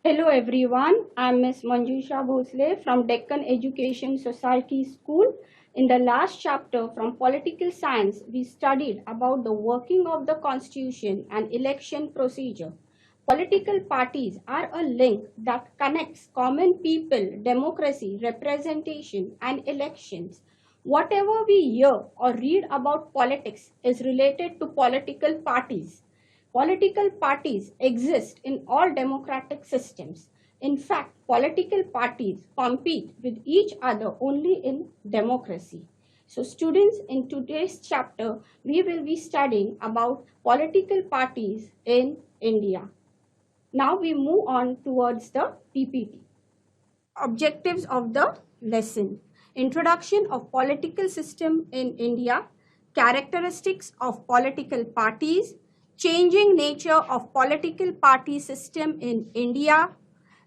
Hello everyone, I'm Ms. Manjusha Bhosle from Deccan Education Society School. In the last chapter from Political Science, we studied about the working of the Constitution and election procedure. Political parties are a link that connects common people, democracy, representation, and elections. Whatever we hear or read about politics is related to political parties. Political parties exist in all democratic systems. In fact, political parties compete with each other only in democracy. So students, in today's chapter, we will be studying about political parties in India. Now we move on towards the PPT. Objectives of the lesson: introduction of political system in India, characteristics of political parties, changing nature of political party system in India,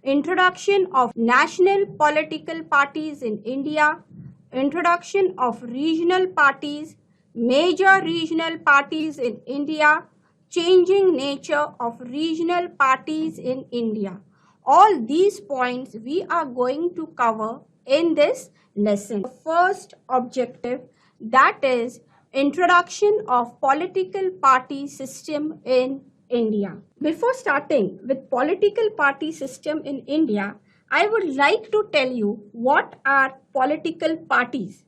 introduction of national political parties in India, introduction of regional parties, major regional parties in India, changing nature of regional parties in India. All these points we are going to cover in this lesson. The first objective, that is introduction of political party system in India. Before starting with political party system in India, I would like to tell you what are political parties.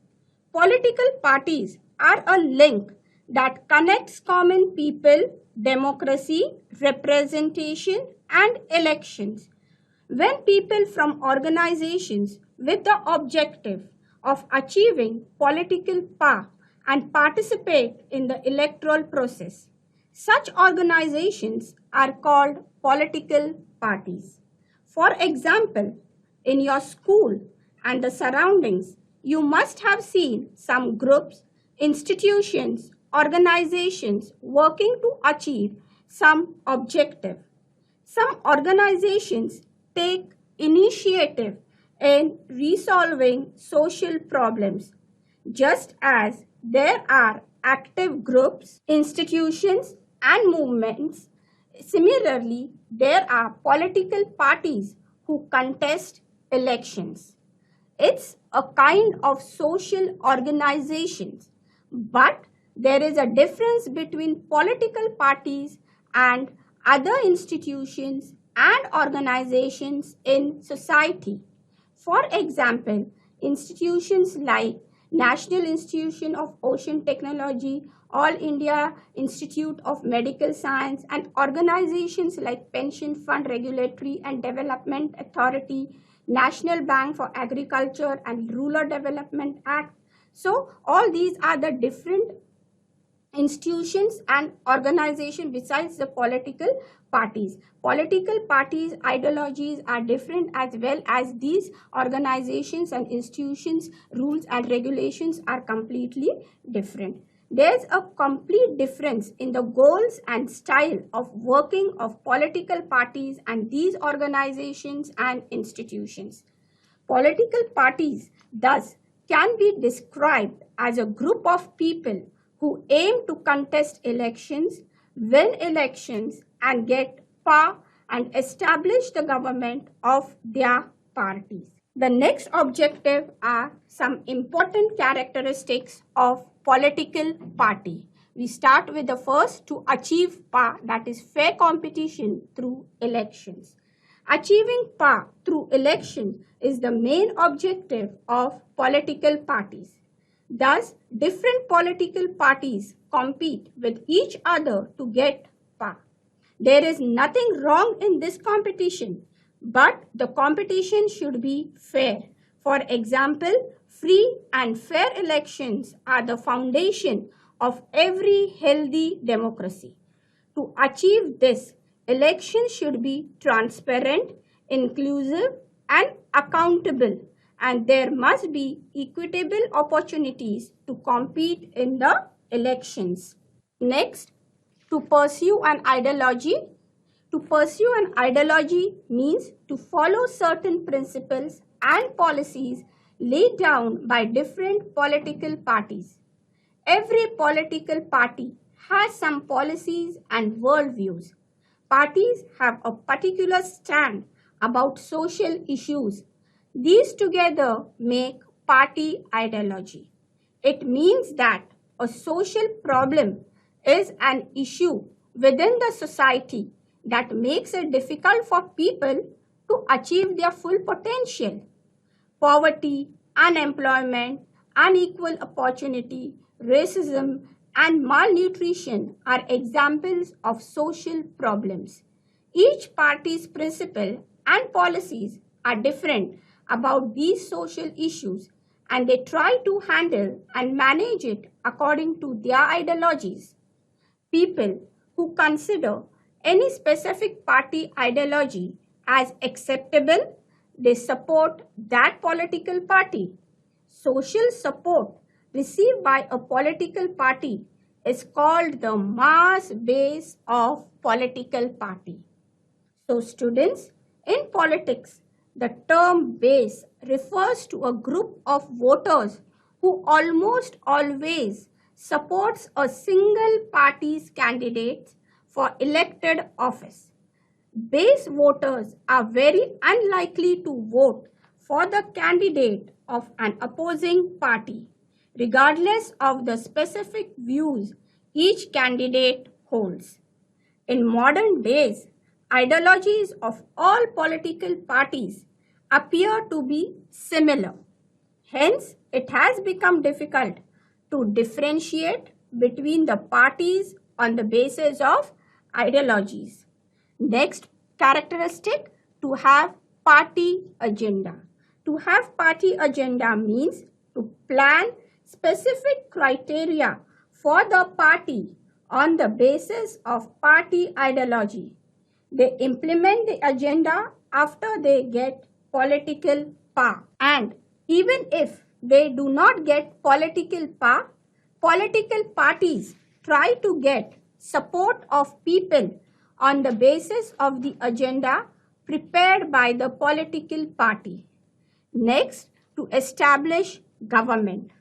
Political parties are a link that connects common people, democracy, representation, and elections. When people from organizations with the objective of achieving political power and participate in the electoral process, such organizations are called political parties. For example, in your school and the surroundings, you must have seen some groups, institutions, organizations working to achieve some objective. Some organizations take initiative in resolving social problems, just as there are active groups, institutions, and movements. Similarly, there are political parties who contest elections. It's a kind of social organization, but there is a difference between political parties and other institutions and organizations in society. For example, institutions like National Institute of Ocean Technology, All India Institute of Medical Science, and organizations like Pension Fund Regulatory and Development Authority, National Bank for Agriculture and Rural Development Act. So all these are the different institutions and organizations besides the political parties. Political parties' ideologies are different, as well as these organizations and institutions, rules and regulations are completely different. There's a complete difference in the goals and style of working of political parties and these organizations and institutions. Political parties, thus, can be described as a group of people who aim to contest elections, win elections, and get power and establish the government of their parties. The next objective are some important characteristics of political party. We start with the first: to achieve power, that is fair competition through elections. Achieving power through election is the main objective of political parties. Thus, different political parties compete with each other to get power. There is nothing wrong in this competition, but the competition should be fair. For example, free and fair elections are the foundation of every healthy democracy. To achieve this, elections should be transparent, inclusive, and accountable, and there must be equitable opportunities to compete in the elections. Next, to pursue an ideology. To pursue an ideology means to follow certain principles and policies laid down by different political parties. Every political party has some policies and worldviews. Parties have a particular stand about social issues. These together make party ideology. It means that a social problem is an issue within the society that makes it difficult for people to achieve their full potential. Poverty, unemployment, unequal opportunity, racism, and malnutrition are examples of social problems. Each party's principle and policies are different about these social issues, and they try to handle and manage it according to their ideologies. People who consider any specific party ideology as acceptable, they support that political party. Social support received by a political party is called the mass base of political party. So students, in politics, the term base refers to a group of voters who almost always supports a single party's candidates for elected office. Base voters are very unlikely to vote for the candidate of an opposing party, regardless of the specific views each candidate holds. In modern days, ideologies of all political parties appear to be similar. Hence, it has become difficult to differentiate between the parties on the basis of ideologies. Next characteristic, to have party agenda. To have party agenda means to plan specific criteria for the party on the basis of party ideology. They implement the agenda after they get political power. And even if they do not get political power, political parties try to get support of people on the basis of the agenda prepared by the political party. Next, to establish government.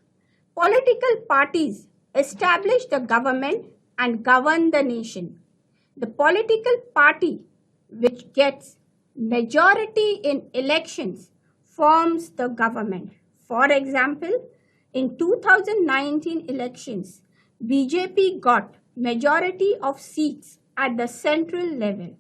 Political parties establish the government and govern the nation. The political party which gets majority in elections forms the government. For example, in 2019 elections, BJP got majority of seats at the central level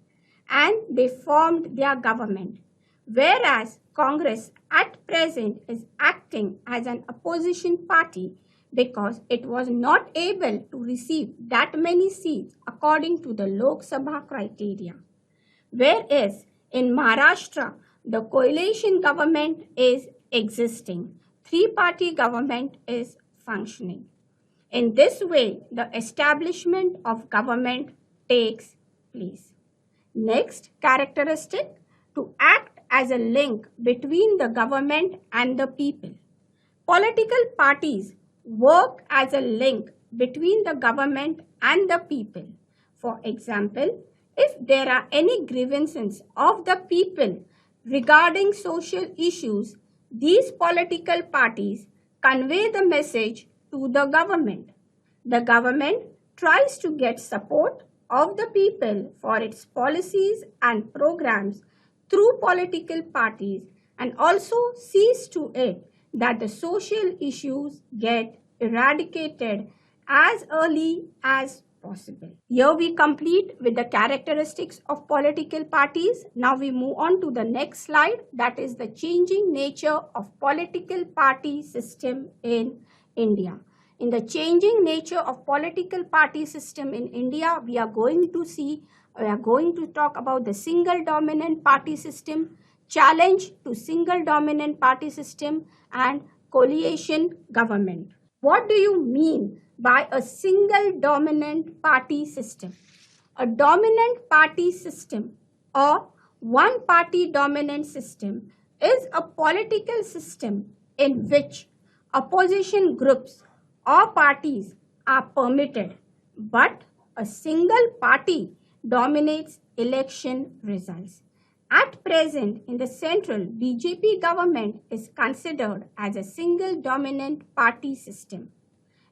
and they formed their government, whereas Congress at present is acting as an opposition party because it was not able to receive that many seats according to the Lok Sabha criteria. Whereas in Maharashtra, the coalition government is existing. Three-party government is functioning. In this way, the establishment of government takes place. Next characteristic, to act as a link between the government and the people. Political parties work as a link between the government and the people. For example, if there are any grievances of the people regarding social issues, these political parties convey the message to the government. The government tries to get support of the people for its policies and programs through political parties and also sees to it that the social issues get eradicated as early as possible. Here we complete with the characteristics of political parties. Now we move on to the next slide, that is the changing nature of political party system in India. In the changing nature of political party system in India, we are going to talk about the single dominant party system, challenge to single dominant party system, and coalition government. What do you mean by a single dominant party system? A dominant party system or one party dominant system is a political system in which opposition groups or parties are permitted, but a single party dominates election results. At present, in the central, BJP government is considered as a single dominant party system.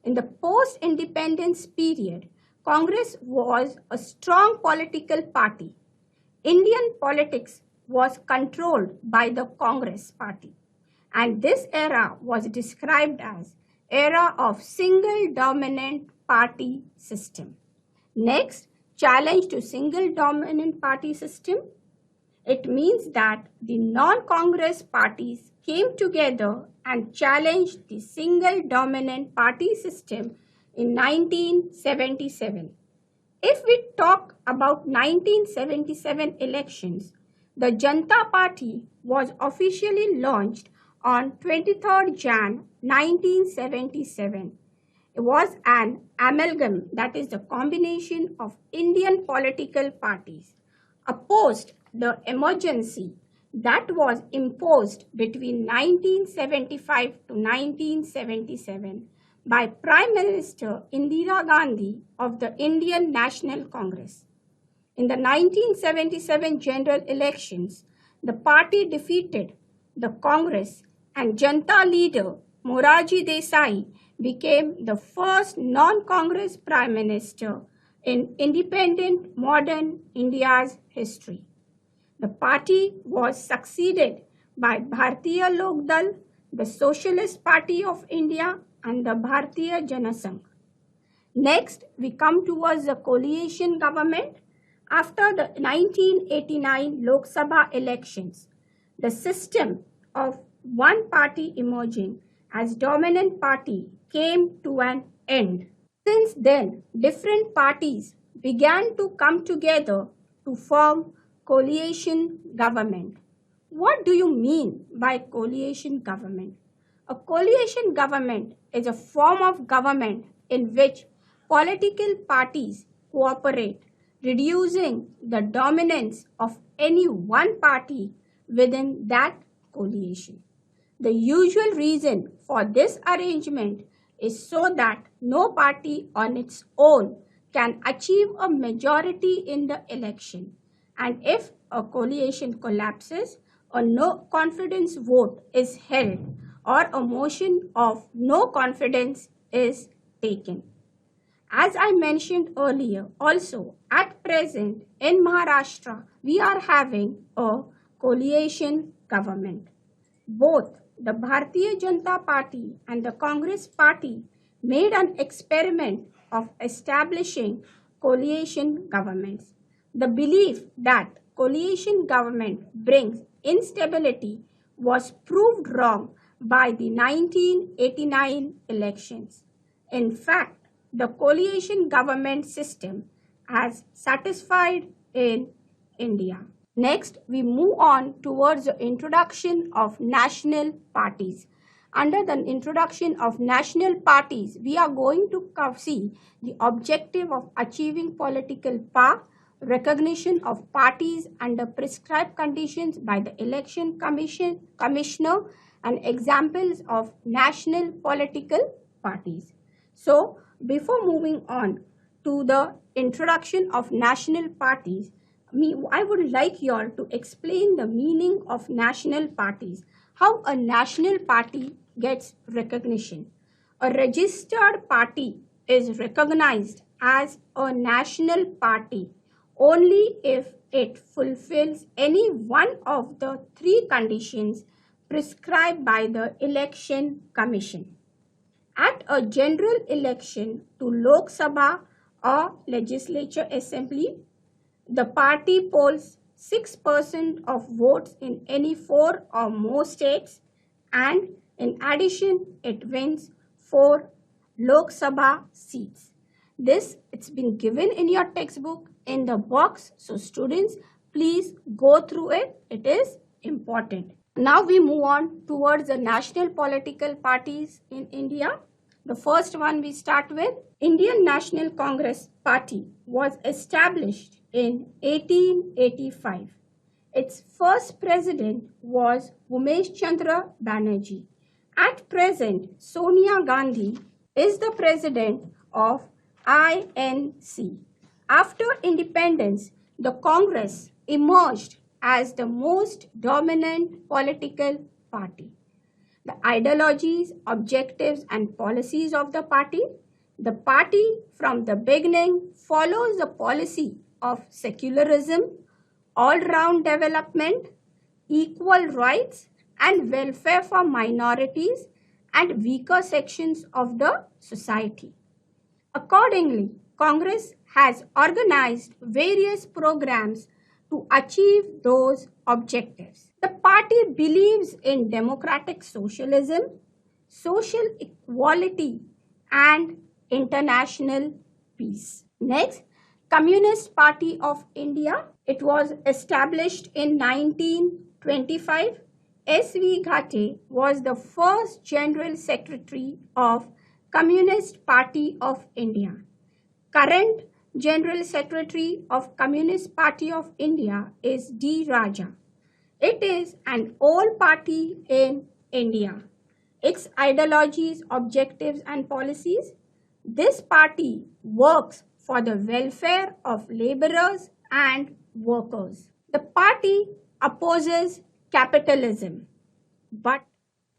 In the post-independence period, Congress was a strong political party. Indian politics was controlled by the Congress Party, and this era was described as era of single dominant party system. Next, challenge to single dominant party system. It means that the non-Congress parties came together and challenged the single dominant party system in 1977. If we talk about 1977 elections, the Janata Party was officially launched on 23rd Jan 1977. It was an amalgam, that is the combination of Indian political parties, opposed the emergency that was imposed between 1975 to 1977 by Prime Minister Indira Gandhi of the Indian National Congress. In the 1977 general elections, the party defeated the Congress and Janata leader Morarji Desai became the first non-Congress Prime Minister in independent modern India's history. The party was succeeded by Bharatiya Lok Dal, the Socialist Party of India, and the Bharatiya Janasangh. Next, we come towards the coalition government. After the 1989 Lok Sabha elections, the system of one party emerging as dominant party came to an end. Since then, different parties began to come together to form coalition government. What do you mean by coalition government? A coalition government is a form of government in which political parties cooperate, reducing the dominance of any one party within that coalition. The usual reason for this arrangement is so that no party on its own can achieve a majority in the election, and if a coalition collapses, a no confidence vote is held or a motion of no confidence is taken. As I mentioned earlier, also at present in Maharashtra, we are having a coalition government. Both the Bharatiya Janata Party and the Congress Party made an experiment of establishing coalition governments. The belief that coalition government brings instability was proved wrong by the 1989 elections. In fact, the coalition government system has satisfied in India. Next, we move on towards the introduction of national parties. Under the introduction of national parties, we are going to see the objective of achieving political power, recognition of parties under prescribed conditions by the election commissioner, and examples of national political parties. So, before moving on to the introduction of national parties, I would like you all to explain the meaning of national parties, how a national party gets recognition. A registered party is recognized as a national party only if it fulfills any one of the three conditions prescribed by the Election Commission. At a general election to Lok Sabha or Legislature Assembly, the party polls 6% of votes in any 4 or more states, and in addition, it wins 4 Lok Sabha seats. This, it's been given in your textbook in the box. So students, please go through it. It is important. Now we move on towards the national political parties in India. The first one we start with, Indian National Congress Party was established in 1885. Its first president was Umesh Chandra Banerjee. At present, Sonia Gandhi is the president of INC. After independence, the Congress emerged as the most dominant political party. The ideologies, objectives, and policies of the party. The party from the beginning follows the policy of secularism, all-round development, equal rights and welfare for minorities and weaker sections of the society. Accordingly, Congress has organized various programs to achieve those objectives. The party believes in democratic socialism, social equality, and international peace. Next, Communist Party of India. It was established in 1925. S.V. Ghate was the first General Secretary of Communist Party of India. Current General Secretary of Communist Party of India is D. Raja. It is an old party in India. Its ideologies, objectives, and policies. This party works for the welfare of laborers and workers. The party opposes capitalism, but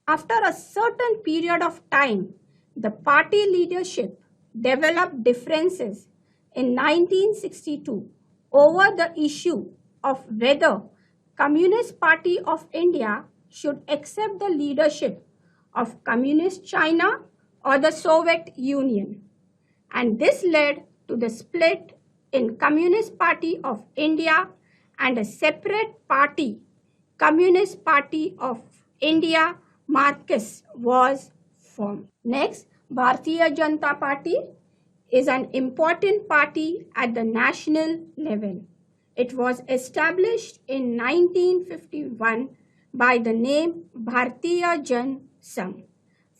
after a certain period of time, the party leadership developed differences in 1962 over the issue of whether Communist Party of India should accept the leadership of Communist China or the Soviet Union. And this led to the split in Communist Party of India and a separate party, Communist Party of India, Marxist, was formed. Next, Bharatiya Janata Party is an important party at the national level. It was established in 1951 by the name Bharatiya Jan Sangh.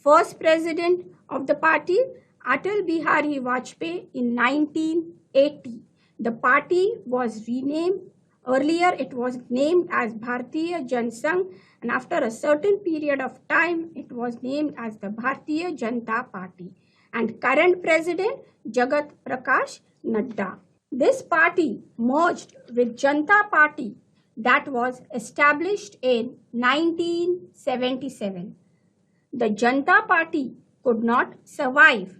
First president of the party, Atal Bihari Vajpayee, in 1980. The party was renamed. Earlier, it was named as Bharatiya Jan Sangh, and after a certain period of time, it was named as the Bharatiya Janata Party. And current president, Jagat Prakash Nadda. This party merged with Janata Party that was established in 1977. The Janata Party could not survive.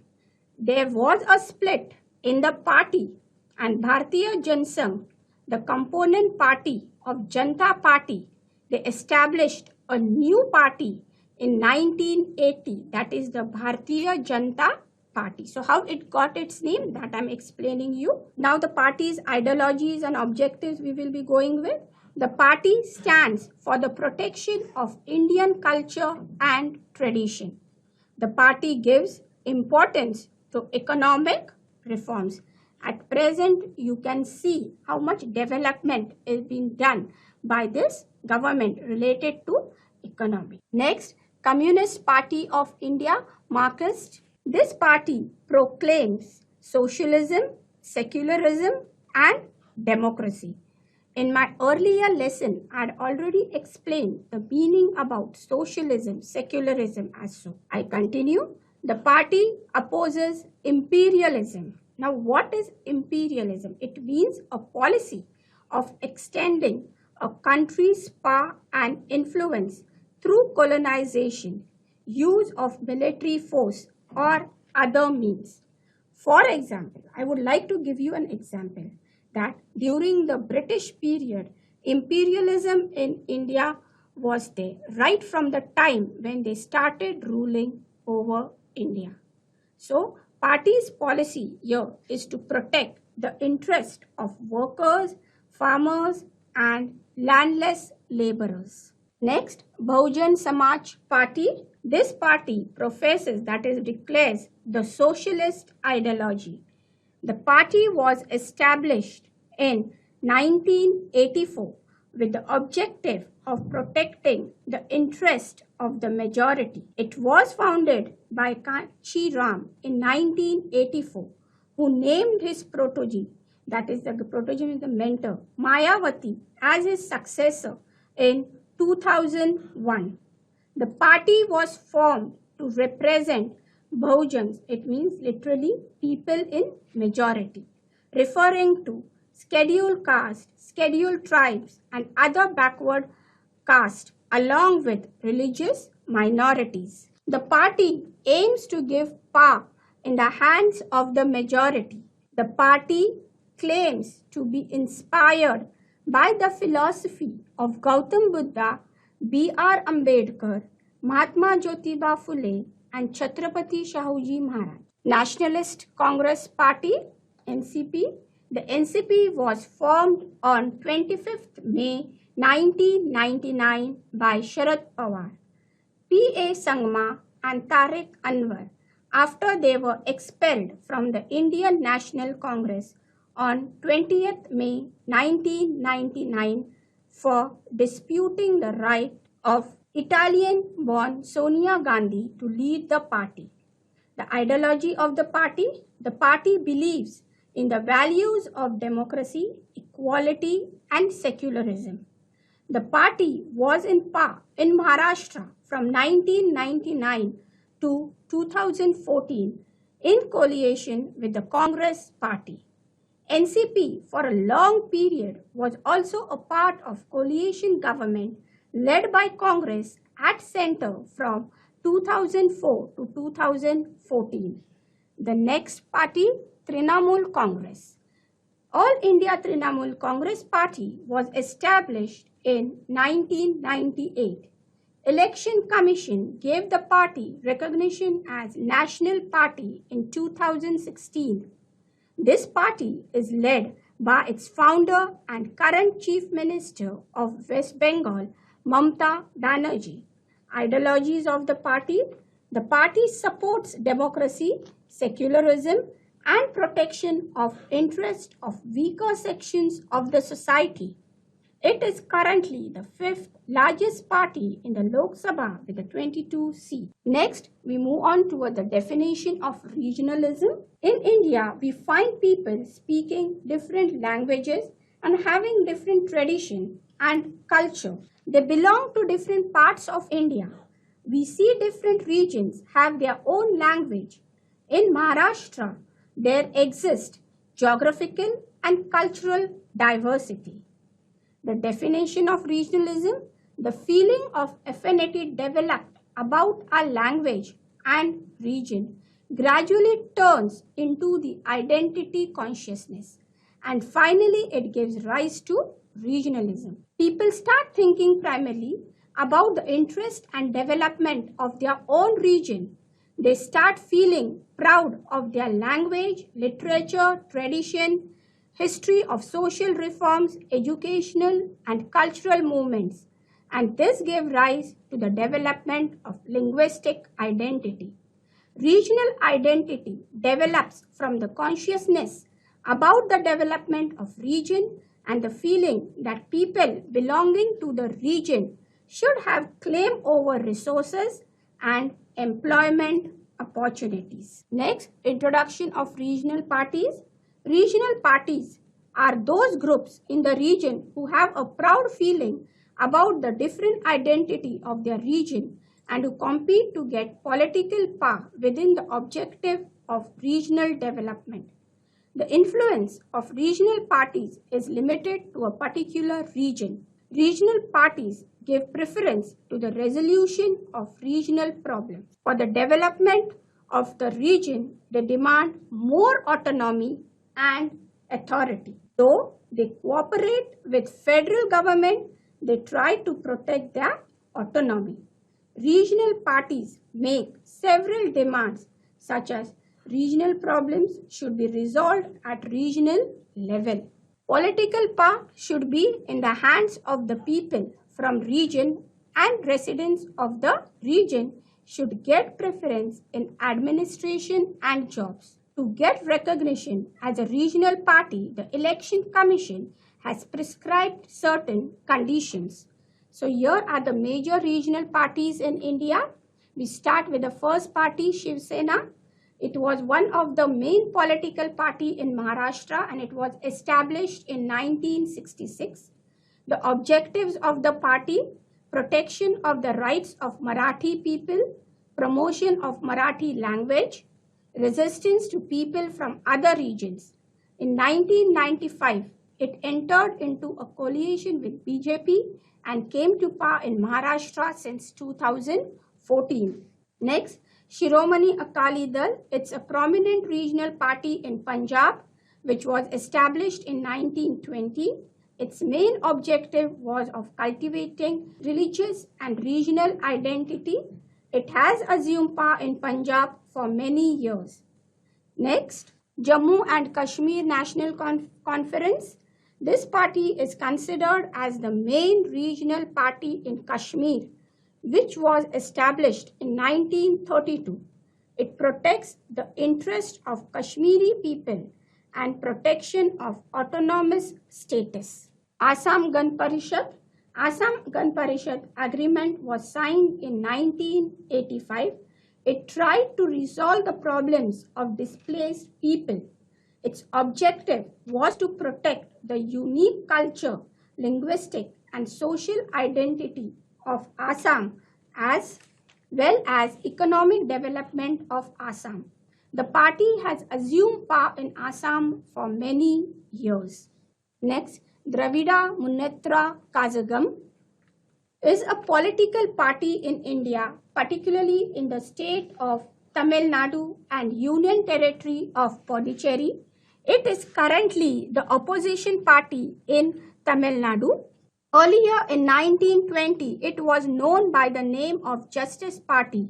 There was a split in the party, and Bharatiya Jan Sangh, the component party of Janata Party, they established a new party in 1980, that is the Bharatiya Janata Party. So how it got its name, that I'm explaining you. Now the party's ideologies and objectives we will be going with. The party stands for the protection of Indian culture and tradition. The party gives importance to economic reforms. At present, you can see how much development is being done by this government related to economy. Next, Communist Party of India, Marxist. This party proclaims socialism, secularism, and democracy. In my earlier lesson, I had already explained the meaning about socialism, secularism as so. I continue. The party opposes imperialism. Now, what is imperialism? It means a policy of extending a country's power and influence through colonization, use of military force, or other means. For example, I would like to give you an example that during the British period, imperialism in India was there right from the time when they started ruling over India. So, party's policy here is to protect the interest of workers, farmers, and landless laborers. Next, Bahujan Samaj Party. This party professes, that is, declares the socialist ideology. The party was established in 1984 with the objective of protecting the interest of the majority. It was founded by Kanchi Ram in 1984, who named his protege, that is, the protege is the mentor, Mayawati, as his successor in 2001. The party was formed to represent Bahujans, it means literally people in majority, referring to scheduled caste, scheduled tribes, and other backward caste, along with religious minorities. The party aims to give power in the hands of the majority. The party claims to be inspired by the philosophy of Gautam Buddha, B.R. Ambedkar, Mahatma Jyotiba Phule, and Chhatrapati Shahuji Maharaj. Nationalist Congress Party, NCP. The NCP was formed on 25th May 1999 by Sharad Pawar, P.A. Sangma, and Tariq Anwar after they were expelled from the Indian National Congress on 20th May 1999 for disputing the right of Italian-born Sonia Gandhi to lead the party. The ideology of the party believes in the values of democracy, equality, and secularism. The party was in power in Maharashtra from 1999 to 2014 in coalition with the Congress Party. NCP for a long period was also a part of coalition government led by Congress at center from 2004 to 2014. The next party, Trinamool Congress. All India Trinamool Congress Party was established in 1998. Election Commission gave the party recognition as National Party in 2016. This party is led by its founder and current Chief Minister of West Bengal, Mamata Banerjee. Ideologies of the party supports democracy, secularism, and protection of interests of weaker sections of the society. It is currently the fifth largest party in the Lok Sabha with 22 seats. Next, we move on toward the definition of regionalism. In India, we find people speaking different languages and having different tradition and culture. They belong to different parts of India. We see different regions have their own language. In Maharashtra, there exists geographical and cultural diversity. The definition of regionalism, the feeling of affinity developed about a language and region gradually turns into the identity consciousness, and finally it gives rise to regionalism. People start thinking primarily about the interest and development of their own region. They start feeling proud of their language, literature, tradition, history of social reforms, educational and cultural movements, and this gave rise to the development of linguistic identity. Regional identity develops from the consciousness about the development of region and the feeling that people belonging to the region should have claim over resources and employment opportunities. Next, introduction of regional parties. Regional parties are those groups in the region who have a proud feeling about the different identity of their region and who compete to get political power within the objective of regional development. The influence of regional parties is limited to a particular region. Regional parties give preference to the resolution of regional problems. For the development of the region, they demand more autonomy and authority. Though they cooperate with federal government, they try to protect their autonomy. Regional parties make several demands such as regional problems should be resolved at regional level. Political power should be in the hands of the people from region, and residents of the region should get preference in administration and jobs. To get recognition as a regional party, the Election Commission has prescribed certain conditions. So here are the major regional parties in India. We start with the first party, Shiv Sena. It was one of the main political party in Maharashtra and it was established in 1966. The objectives of the party: protection of the rights of Marathi people, promotion of Marathi language, resistance to people from other regions. In 1995, it entered into a coalition with BJP and came to power in Maharashtra since 2014. Next, Shiromani Akali Dal. It's a prominent regional party in Punjab, which was established in 1920. Its main objective was of cultivating religious and regional identity. It has assumed power in Punjab for many years. Next, Jammu and Kashmir National Conference. This party is considered as the main regional party in Kashmir, which was established in 1932. It protects the interests of Kashmiri people and protection of autonomous status. Assam Gan Parishad. Assam Gan Parishad agreement was signed in 1985. It tried to resolve the problems of displaced people. Its objective was to protect the unique culture, linguistic, and social identity of Assam as well as economic development of Assam. The party has assumed power in Assam for many years. Next, Dravida Munnetra Kazhagam is a political party in India, particularly in the state of Tamil Nadu and Union Territory of Pondicherry. It is currently the opposition party in Tamil Nadu. Earlier in 1920, it was known by the name of Justice Party.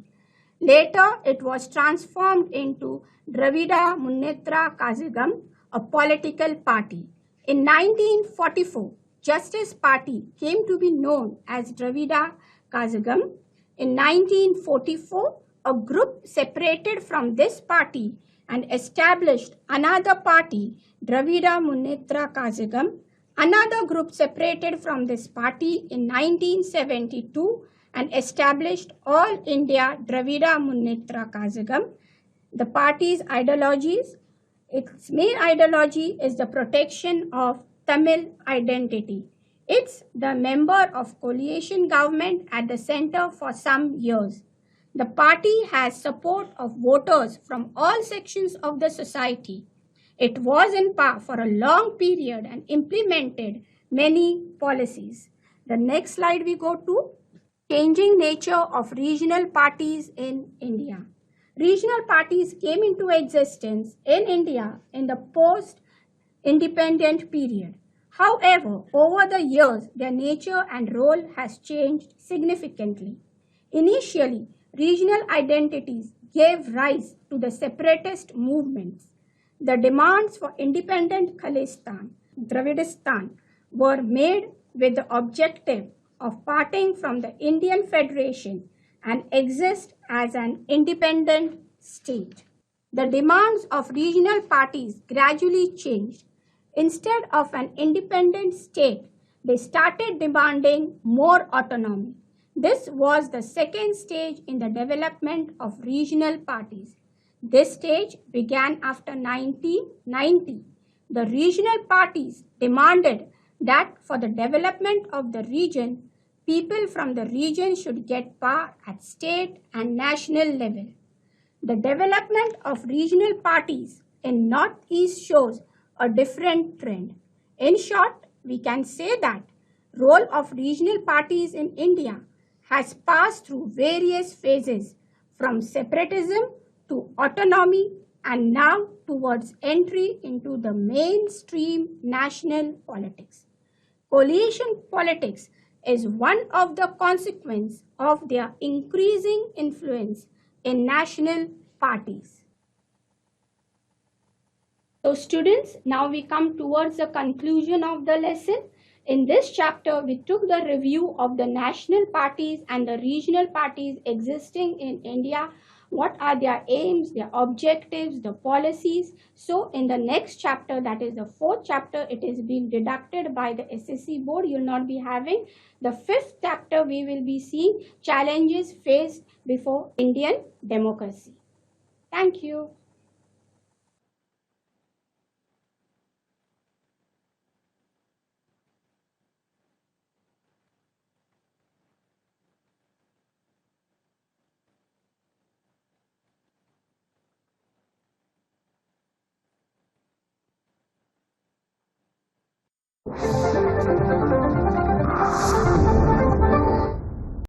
Later, it was transformed into Dravida Munnetra Kazhagam, a political party. In 1944, Justice Party came to be known as Dravida Kazhagam. In 1944, a group separated from this party and established another party, Dravida Munnetra Kazhagam. Another group separated from this party in 1972 and established All India Dravida Munnetra Kazhagam. The party's ideologies, its main ideology is the protection of Tamil identity. It's the member of coalition government at the center for some years. The party has support of voters from all sections of the society. It was in power for a long period and implemented many policies. The next slide we go to, changing nature of regional parties in India. Regional parties came into existence in India in the post-independent period. However, over the years, their nature and role has changed significantly. Initially, regional identities gave rise to the separatist movements. The demands for independent Khalistan, Dravidistan, were made with the objective of parting from the Indian Federation and exist as an independent state. The demands of regional parties gradually changed. Instead of an independent state, they started demanding more autonomy. This was the second stage in the development of regional parties. This stage began after 1990. The regional parties demanded that for the development of the region, people from the region should get power at state and national level. The development of regional parties in Northeast shows a different trend. In short, we can say that role of regional parties in India has passed through various phases from separatism to autonomy and now towards entry into the mainstream national politics. Coalition politics is one of the consequences of their increasing influence in national parties. So students, now we come towards the conclusion of the lesson. In this chapter, we took the review of the national parties and the regional parties existing in India. What are their aims, their objectives, the policies. So in the next chapter, that is the fourth chapter, it is being deducted by the SSC board. You will not be having. The fifth chapter, we will be seeing challenges faced before Indian democracy. Thank you.